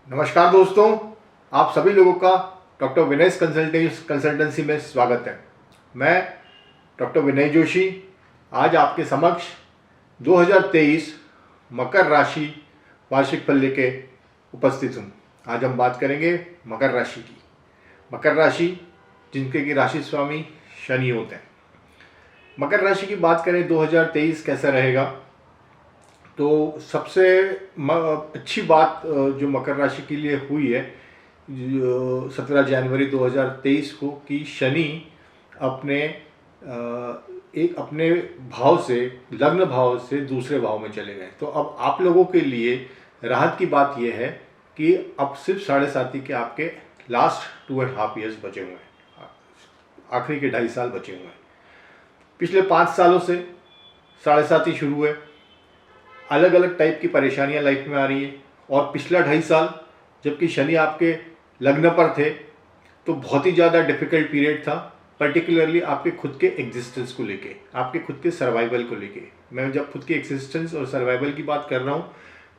नमस्कार दोस्तों, आप सभी लोगों का डॉक्टर विनय कंसल्टेंसी में स्वागत है। मैं डॉक्टर विनय जोशी आज आपके समक्ष 2023 मकर राशि वार्षिक फल लेके उपस्थित हूँ। आज हम बात करेंगे मकर राशि की। मकर राशि जिनके की राशि स्वामी शनि होते हैं। मकर राशि की बात करें 2023 कैसा रहेगा, तो सबसे अच्छी बात जो मकर राशि के लिए हुई है 17 जनवरी 2023 को कि शनि अपने एक अपने भाव से, लग्न भाव से दूसरे भाव में चले गए। तो अब आप लोगों के लिए राहत की बात यह है कि अब सिर्फ 7.5 के आपके लास्ट 2.5 ईयर्स बचे हुए हैं, आखिरी के 2.5 साल बचे हुए हैं। पिछले 5 सालों से 7.5 शुरू हुए, अलग अलग टाइप की परेशानियां लाइफ में आ रही है। और पिछला 2.5 साल जबकि शनि आपके लग्न पर थे तो बहुत ही ज़्यादा डिफिकल्ट पीरियड था, पर्टिकुलरली आपके खुद के एग्जिस्टेंस को लेके, आपके खुद के सर्वाइवल को लेके। मैं जब खुद के एग्जिस्टेंस और सर्वाइवल की बात कर रहा हूँ,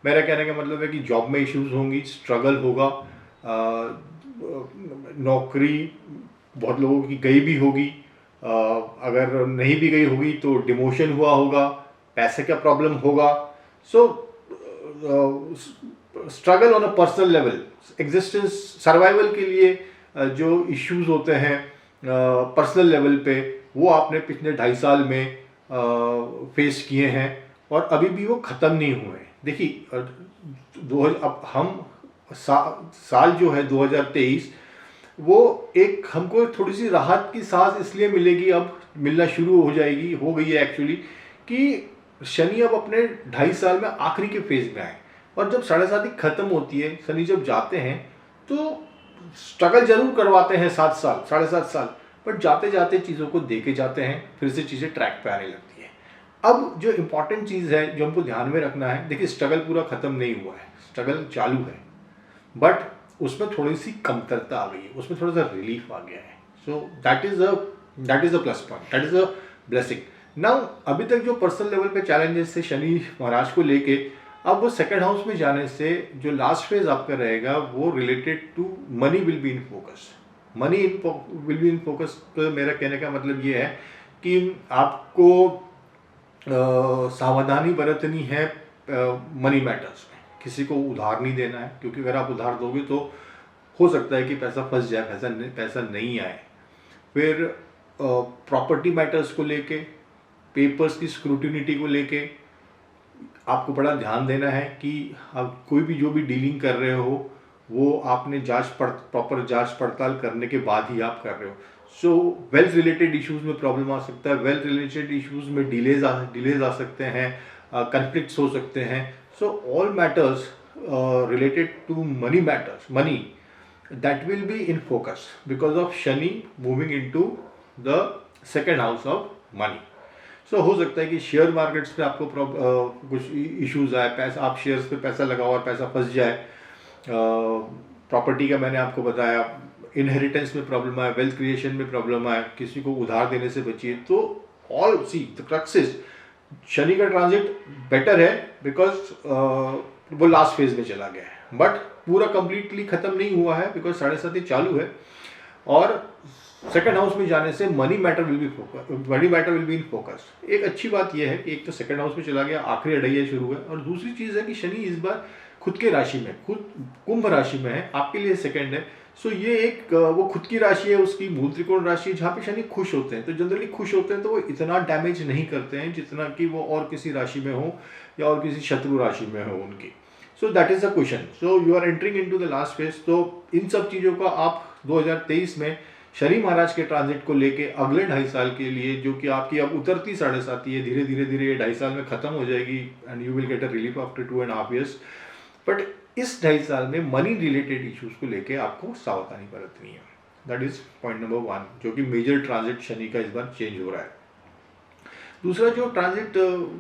मेरा कहने का मतलब है कि जॉब में इश्यूज होंगी, स्ट्रगल होगा, नौकरी बहुत लोगों की गई भी होगी, अगर नहीं भी गई होगी तो डिमोशन हुआ होगा, पैसे का प्रॉब्लम होगा। सो struggle on a personal level, existence survival के लिए जो इश्यूज होते हैं पर्सनल लेवल पे, वो आपने पिछले 2.5 साल में फेस किए हैं और अभी भी वो ख़त्म नहीं हुए। देखिए अब हम साल जो है 2023, वो एक हमको थोड़ी सी राहत की सांस इसलिए मिलेगी, अब मिलना शुरू हो जाएगी, हो गई है एक्चुअली, कि शनि अब अपने 2.5 साल में आखिरी के फेज में आए। और जब 7.5 खत्म होती है, शनि जब जाते हैं तो स्ट्रगल जरूर करवाते हैं 7 साल 7.5 साल, बट जाते जाते चीज़ों को देके जाते हैं, फिर से चीज़ें ट्रैक पे आने लगती है। अब जो इम्पॉर्टेंट चीज़ है जो हमको ध्यान में रखना है, देखिए स्ट्रगल पूरा ख़त्म नहीं हुआ है, स्ट्रगल चालू है, बट उसमें थोड़ी सी कमतरता आ गई है, उसमें थोड़ा सा रिलीफ आ गया है। सो that is a plus point, that is a blessing. Now अभी तक जो पर्सनल लेवल पे चैलेंजेस थे शनि महाराज को लेके, अब वो सेकंड हाउस में जाने से जो लास्ट फेज आपका रहेगा वो related to money will be in focus. Money will be in focus. तो मेरा कहने का मतलब ये है कि आपको सावधानी बरतनी है मनी मैटर्स में। किसी को उधार नहीं देना है, क्योंकि अगर आप उधार दोगे तो हो सकता है कि पैसा फंस जाए, पैसा नहीं आए। फिर प्रॉपर्टी मैटर्स को लेके, पेपर्स की स्क्रूटिनिटी को लेके आपको बड़ा ध्यान देना है कि आप कोई भी जो भी डीलिंग कर रहे हो वो आपने प्रॉपर जांच पड़ताल करने के बाद ही आप कर रहे हो। सो वेल्थ रिलेटेड इश्यूज में प्रॉब्लम आ सकता है, वेल्थ रिलेटेड इश्यूज में डिलेज आ सकते हैं, कन्फ्लिक्ट्स हो सकते हैं। So all matters related to money that will be in focus because of Shani moving into the second house of money. So हो सकता है कि शेयर मार्केट्स पे आपको कुछ इश्यूज आए, पैसा आप शेयर्स पे पैसा लगाओ और पैसा फंस जाए। प्रॉपर्टी का मैंने आपको बताया, इनहेरिटेंस में प्रॉब्लम आए, वेल्थ क्रिएशन में प्रॉब्लम आए, किसी को उधार देने से बचिए। तो ऑल सी द क्रक्सेस, शनि का ट्रांजिट बेटर है बिकॉज वो लास्ट फेज में चला गया है, बट पूरा कंप्लीटली खत्म नहीं हुआ है बिकॉज 7.5 चालू है। और सेकंड हाउस में जाने से money matter will be in focus. एक अच्छी बात यह है कि एक तो सेकंड हाउस में चला गया, आखिरी अढ़ैया शुरू है, और दूसरी चीज़ है कि शनि इस बार खुद के राशि में, खुद कुंभ राशि में है, आपके लिए सेकंड है। सो ये एक वो खुद की राशि है, उसकी मूल त्रिकोण राशि, जहाँ पे शनि खुश होते हैं। तो जनरली खुश होते हैं तो वो इतना डैमेज नहीं करते हैं जितना कि वो और किसी राशि में हो या और किसी शत्रु राशि में हो उनकी। So that is the question. So you are entering into the last phase. तो इन सब चीज़ों का आप 2023 में शनि महाराज के ट्रांजिट को लेके अगले 2.5 साल के लिए, जो कि आपकी अब उतरती 7.5 है, धीरे धीरे ये 2.5 साल में खत्म हो जाएगी and you will get a relief after 2.5 years. But इस 2.5 साल में मनी रिलेटेड इश्यूज को लेके आपको सावधानी बरतनी है। दैट इज पॉइंट नंबर 1, जो कि मेजर ट्रांजिट शनि का इस बार चेंज हो रहा है। दूसरा जो ट्रांजिट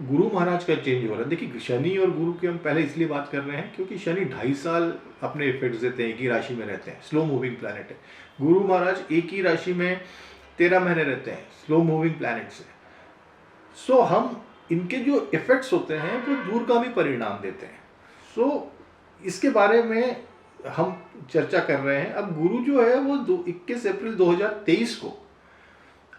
गुरु महाराज का चेंज हो रहा है। देखिए शनि और गुरु की हम पहले इसलिए बात कर रहे हैं क्योंकि शनि 2.5 साल अपने इफेक्ट्स देते हैं, एक ही राशि में रहते हैं, स्लो मूविंग प्लैनेट है। गुरु महाराज एक ही राशि में 13 महीने रहते हैं, स्लो मूविंग प्लैनेट से। सो हम इनके जो इफेक्ट्स होते हैं वो दूरगामी परिणाम देते हैं। सो इसके बारे में हम चर्चा कर रहे हैं। अब गुरु जो है वो 21 अप्रैल 2023 को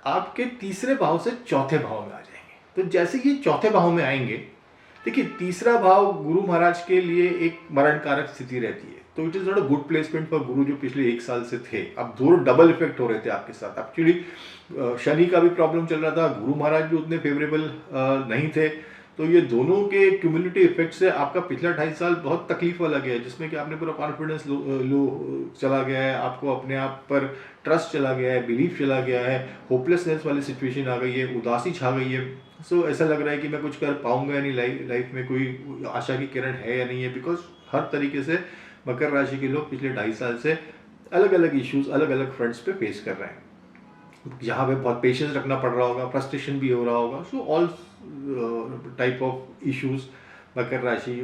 आपके तीसरे भाव से चौथे भाव में आ जाएंगे। तो जैसे ये चौथे भाव में आएंगे, देखिए तीसरा भाव गुरु महाराज के लिए एक मरण कारक स्थिति रहती है, तो it is not a good placement for गुरु जो पिछले 1 साल से थे। अब दोनों डबल इफेक्ट हो रहे थे आपके साथ। एक्चुअली शनि का भी प्रॉब्लम चल रहा था, गुरु महाराज भी उतने फेवरेबल नहीं थे, तो ये दोनों के क्यूमुलेटिव इफेक्ट से आपका पिछला 2.5 साल बहुत तकलीफ वाला गया है, जिसमें कि आपने पूरा कॉन्फिडेंस लो चला गया है, आपको अपने आप पर ट्रस्ट चला गया है, बिलीफ चला गया है, होपलेसनेस वाली सिचुएशन आ गई है, उदासी छा गई है। सो ऐसा लग रहा है कि मैं कुछ कर पाऊंगा या नहीं, लाइफ में कोई आशा की किरण है या नहीं है, बिकॉज हर तरीके से मकर राशि के लोग पिछले 2.5 साल से अलग अलग इश्यूज अलग अलग फ्रंट्स पे फेस कर रहे हैं। यहाँ पे बहुत पेशेंस रखना पड़ रहा होगा, फ्रस्ट्रेशन भी हो रहा होगा। So all type of issues मकर राशि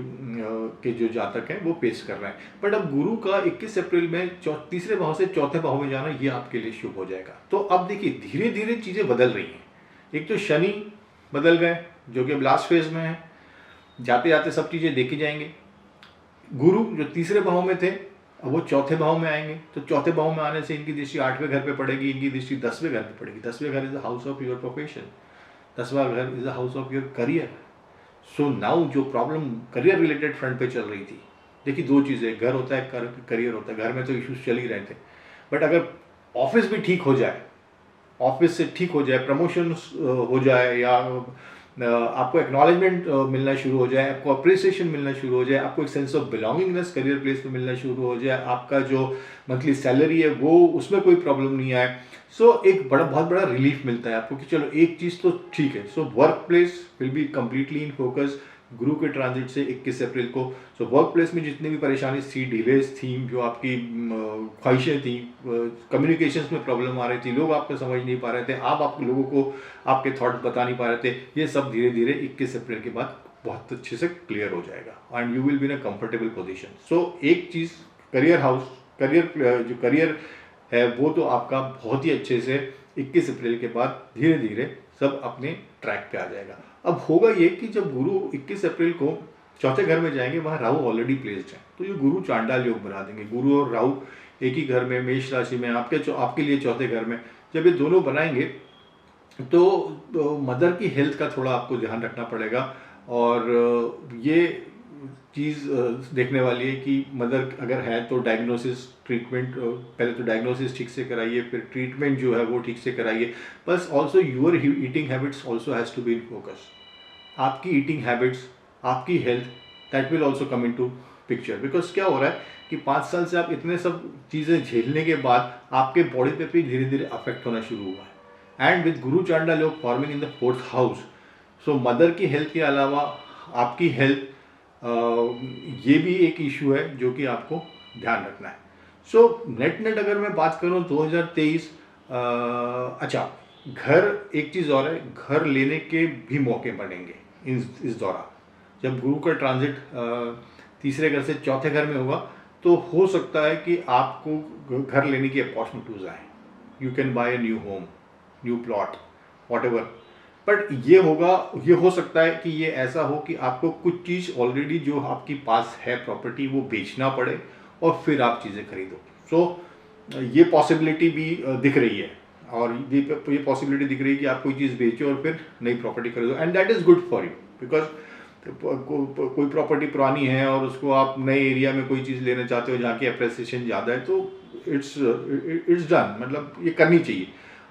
के जो जातक हैं वो फेस कर रहे हैं। बट अब गुरु का 21 अप्रैल में तीसरे भाव से चौथे भाव में जाना ये आपके लिए शुभ हो जाएगा। तो अब देखिए धीरे धीरे चीज़ें बदल रही हैं। एक तो शनि बदल गए जो कि अब लास्ट फेज में है, जाते जाते सब चीज़ें देखी जाएंगे। गुरु जो तीसरे भाव में थे अब वो चौथे भाव में आएंगे, तो चौथे भाव में आने से इनकी दृष्टि 8वें घर पे पड़ेगी, इनकी दृष्टि 10वें घर पे पड़ेगी। 10वें घर is the house of your profession, 10वां घर is the house of your career. So now जो प्रॉब्लम करियर रिलेटेड फ्रंट पे चल रही थी, देखिए दो चीज़ें, घर होता है करियर होता है। घर में तो इश्यूज चल ही रहे थे, बट अगर ऑफिस भी ठीक हो जाए, ऑफिस से ठीक हो जाए, प्रमोशन हो जाए, या आपको एक्नॉलेजमेंट मिलना शुरू हो जाए, आपको अप्रिसिएशन मिलना शुरू हो जाए, आपको एक sense of belongingness career place में मिलना शुरू हो जाए, आपका जो मंथली सैलरी है वो उसमें कोई प्रॉब्लम नहीं आए, सो एक बहुत बड़ा रिलीफ मिलता है आपको कि चलो एक चीज़ तो ठीक है। So work place will be completely in focus गुरु के ट्रांजिट से 21 अप्रैल को। सो वर्क प्लेस में जितनी भी परेशानी थी, डिलेज थी, जो आपकी ख्वाहिशें थी, कम्युनिकेशंस में प्रॉब्लम आ रही थी, लोग आपको समझ नहीं पा रहे थे, आप लोगों को आपके थॉट्स बता नहीं पा रहे थे, ये सब धीरे धीरे 21 अप्रैल के बाद बहुत अच्छे से क्लियर हो जाएगा and you will be in a comfortable position. So एक चीज़ करियर हाउस, जो करियर है वो तो आपका बहुत ही अच्छे से 21 अप्रैल के बाद धीरे धीरे सब अपने ट्रैक पे आ जाएगा। अब होगा ये कि जब गुरु 21 अप्रैल को चौथे घर में जाएंगे, वहाँ राहु ऑलरेडी प्लेस्ड है, तो ये गुरु चांडाल योग बना देंगे। गुरु और राहु एक ही घर में, मेष राशि में, आपके लिए चौथे घर में जब ये दोनों बनाएंगे तो मदर की हेल्थ का थोड़ा आपको ध्यान रखना पड़ेगा। और ये चीज़ देखने वाली है कि मदर अगर है तो डायग्नोसिस, ट्रीटमेंट, पहले तो डायग्नोसिस ठीक से कराइए, फिर ट्रीटमेंट जो है वो ठीक से कराइए। बस also your eating habits also has to be in focus. आपकी ईटिंग हैबिट्स, आपकी health, that will also come into picture. Because क्या हो रहा है कि 5 साल से आप इतने सब चीज़ें झेलने के बाद आपके बॉडी पे भी धीरे धीरे अफेक्ट होना शुरू हुआ है। एंड विद गुरु चांडाल योग forming in the 4th house, so mother की हेल्थ के अलावा आपकी हेल्थ, ये भी एक इशू है जो कि आपको ध्यान रखना है। सो नेट अगर मैं बात करूँ 2023, अच्छा घर, एक चीज़ और है, घर लेने के भी मौके बनेंगे इस दौरान। जब गुरु का ट्रांजिट तीसरे घर से चौथे घर में होगा तो हो सकता है कि आपको घर लेने की अपॉर्चुनिटीज आए। You can buy a new home, new plot, what. But ये हो सकता है कि ये ऐसा हो कि आपको कुछ चीज़ ऑलरेडी जो आपके पास है प्रॉपर्टी वो बेचना पड़े और फिर आप चीज़ें खरीदो। सो ये पॉसिबिलिटी भी दिख रही है, और ये पॉसिबिलिटी दिख रही है कि आप कोई चीज़ बेचो और फिर नई प्रॉपर्टी खरीदो, and that is good for you. Because कोई प्रॉपर्टी पुरानी है और उसको आप नए एरिया में कोई चीज़ लेना चाहते हो जहाँ की अप्रिसिएशन ज़्यादा है, तो इट्स डन, मतलब ये करनी चाहिए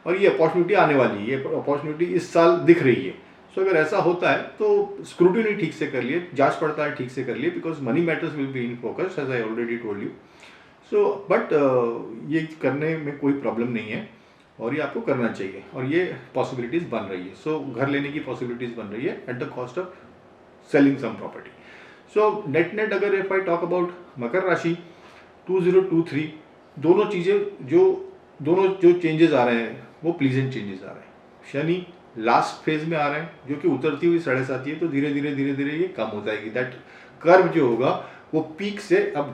और ये अपॉर्चुनिटी आने वाली है, ये अपॉर्चुनिटी इस साल दिख रही है। सो अगर ऐसा होता है तो स्क्रूटिनी ठीक से कर लिए, जांच पड़ताल ठीक से कर लिए, because money matters will be in focus as I already told you. So but ये करने में कोई प्रॉब्लम नहीं है और ये आपको करना चाहिए, और ये पॉसिबिलिटीज़ बन रही है। सो घर लेने की पॉसिबिलिटीज़ बन रही है at the cost of selling sum property. So net अगर इफ आई टॉक अबाउट मकर राशि 2023, दोनों जो चेंजेस आ रहे हैं वो प्लीजेंट चेंजेस आ रहे हैं। शनि लास्ट फेज में आ रहे हैं जो कि उतरती हुई 7.5 है, तो धीरे धीरे ये कम हो जाएगी। दैट कर्व जो होगा वो पीक से अब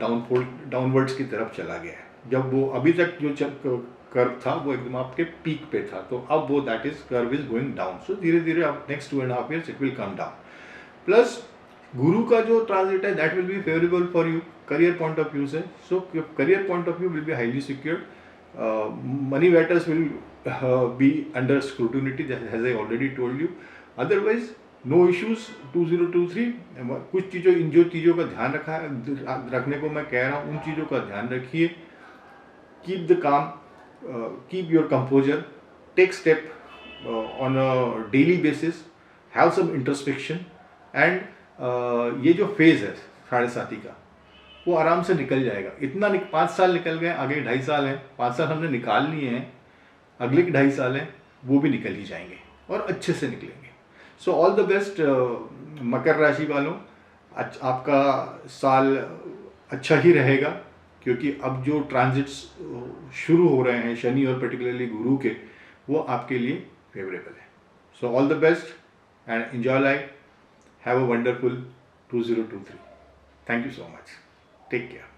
डाउनवर्ड्स की तरफ चला गया है। जब वो अभी तक जो कर्व था वो एकदम आपके पीक पे था, तो अब वो that is curve is going down. So धीरे धीरे अब next 2.5 years it will come down. Plus Guru का जो ट्रांजिट है that will be favourable for you. Career point of view से, so career point of view will be highly secured. Money matters will be under scrutiny, as I already told you. Otherwise, no issues. 2023 कुछ चीज़ों इन जो चीज़ों का ध्यान रखने को मैं कह रहा हूँ, उन चीज़ों का ध्यान रखिए. Keep the calm, keep your composure, take step on a daily basis, have some introspection and ये जो फेज़ है 7.5 का, वो आराम से निकल जाएगा. 5 साल निकल गए, आगे 2.5 साल हैं. 5 साल हमने निकाल लिए हैं, अगले के 2.5 साल हैं, वो भी निकल ही जाएंगे और अच्छे से निकलेंगे. सो ऑल द बेस्ट मकर राशि वालों. आपका साल अच्छा ही रहेगा, क्योंकि अब जो ट्रांजिट्स शुरू हो रहे हैं शनि और पर्टिकुलरली गुरु के, वो आपके लिए फेवरेबल है. So all the best and enjoy life. Have a wonderful 2023. Thank you so much. Take care.